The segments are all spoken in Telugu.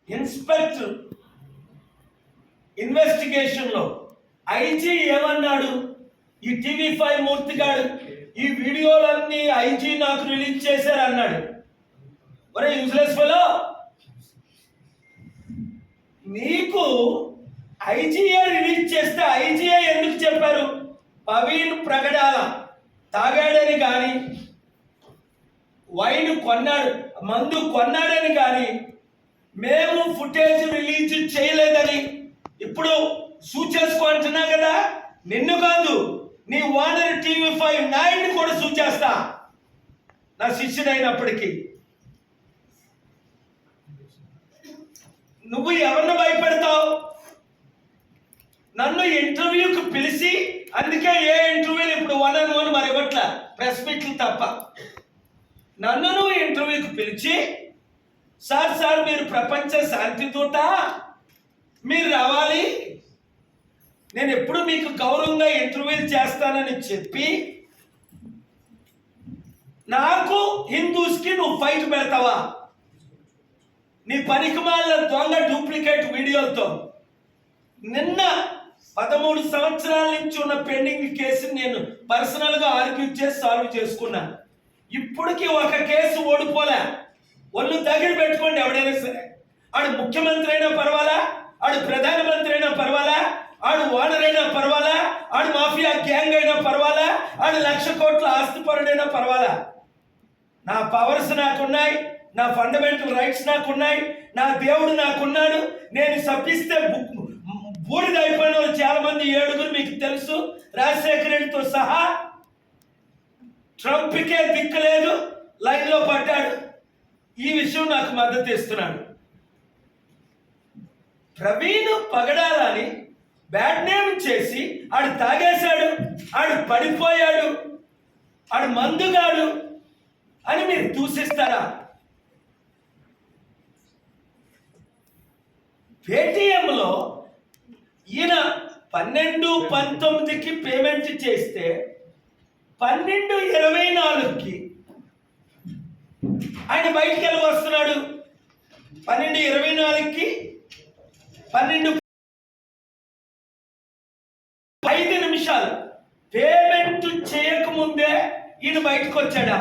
ఇన్స్పెక్టర్ ఇన్వెస్టిగేషన్లో ఐజీ ఏమన్నాడు? ఈ టీవీ5 మూర్తిగాడు ఈ వీడియోలన్నీ ఐజీ నాకు రిలీజ్ చేశారు అన్నాడు. ఒరే యూజ్లెస్ ఫెలో, నీకు ఐజీఏ రిలీజ్ చేస్తే ఐజీఏ ఎందుకు చెప్పారు? ప్రవీణ్ ప్రగడాల తాగాడని కానీ, వైన్ కొన్నాడు, మందు కొన్నాడని కానీ మేము ఫుటేజ్ రిలీజ్ చేయలేదని ఇప్పుడు సూచేసుకుంటున్నా కదా. నిన్ను కాదు, నీ ఓనర్ టీవీ5 9 కూడా సూచేస్తా, నా శిష్యుడైనప్పటికీ. నువ్వు ఎవరిని భయపెడతావు? నన్ను ఇంటర్వ్యూకి పిలిచి, అందుకే ఏ ఇంటర్వ్యూలు ఇప్పుడు 1-on-1 మరి ఇవ్వట్లా, ప్రెస్ మీట్లు తప్ప. నన్ను నువ్వు ఇంటర్వ్యూకి పిలిచి, సార్ మీరు ప్రపంచ శాంతి దూత, మీరు రావాలి, నేను ఎప్పుడు మీకు గౌరవంగా ఇంటర్వ్యూలు చేస్తానని చెప్పి నాకు హిందూస్కి నువ్వు ఫైట్ పెడతావా? నీ పనికిమాలిన దొంగ డూప్లికేట్ వీడియోలతో. నిన్న 13 సంవత్సరాల నుంచి ఉన్న పెండింగ్ కేసుని నేను పర్సనల్గా ఆర్గ్యూ చేసి సాల్వ్ చేసుకున్నాను. ఇప్పటికీ ఒక కేసు ఓడిపోలే. ఒళ్ళు దగ్గర పెట్టుకోండి ఎవడైనా సరే. ఆడు ముఖ్యమంత్రి అయినా పర్వాలా, ఆడు ప్రధానమంత్రి అయినా పర్వాలా, ఆడు ఓనర్ అయినా పర్వాలా, ఆడు మాఫియా గ్యాంగ్ అయినా పర్వాలా, ఆడు 1,00,000 కోట్ల ఆస్తిపరుడైనా పర్వాలా. నా పవర్స్ నాకున్నాయి, నా ఫండమెంటల్ రైట్స్ నాకున్నాయి, నా దేవుడు నాకున్నాడు. నేను సప్పిస్తే బూడిద అయిపోయిన వాళ్ళు చాలా మంది 7 మీకు తెలుసు, రాజశేఖర రెడ్డితో సహా. ట్రంప్కే దిక్కు లేదు, లైన్లో పడ్డాడు. ఈ విషయం నాకు మద్దతు ఇస్తున్నాడు. ప్రవీణ్ పగడాలని బ్యాడ్ నేమ్ చేసి ఆడు తాగేశాడు, ఆడు పడిపోయాడు, ఆడు మందుగాడు అని మీరు దూషిస్తారా? పేటిఎంలో ఈయన 12-19కి పేమెంట్ చేస్తే 12-24కి ఆయన బయటికి వెళ్ళి వస్తున్నాడు. 12-24కి 5 నిమిషాలు పేమెంట్ చేయకముందే ఈయన బయటకు వచ్చాడా?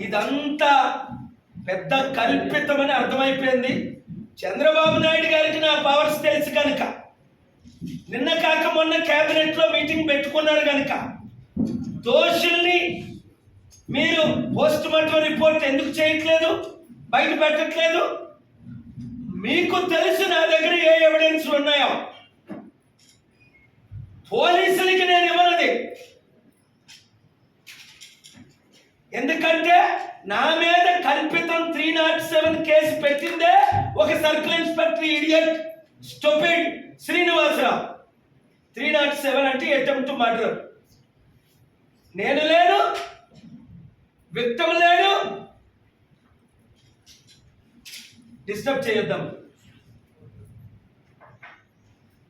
ఇదంతా పెద్ద కల్పితమని అర్థమైపోయింది. చంద్రబాబు నాయుడు గారికి నా పవర్స్ తెలుసు కనుక, నిన్న కాక మొన్న క్యాబినెట్లో మీటింగ్ పెట్టుకున్నారు కనుక, దోషుల్ని మీరు పోస్ట్ మార్టం రిపోర్ట్ ఎందుకు చేయట్లేదు, బయట పెట్టట్లేదు? మీకు తెలుసు నా దగ్గర ఏ ఎవిడెన్స్ ఉన్నాయో. పోలీసులకి నేను ఇవ్వనది, ఎందుకంటే నా మీద కల్పితం 307 కేసు పెట్టిందే ఒక circle inspector idiot stupid Srinivasarao. 307 అంటే అటెంప్ట్ మర్డర్. నేను లేను, విక్టిమ్ లేడు, డిస్టర్బ్ చేయొద్దాం.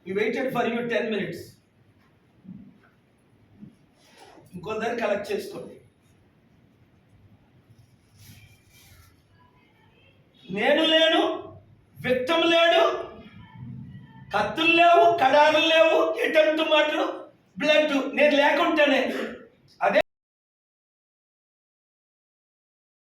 We waited for you 10 minutes. ఇంకొందరు కలెక్ట్ చేసుకోండి. నేను లేను, విక్టిమ్ లేడు, కత్తులు లేవు, కడారులు లేవు, అటెంప్ట్ మర్డర్, బ్లడ్ నేను లేకుంటేనే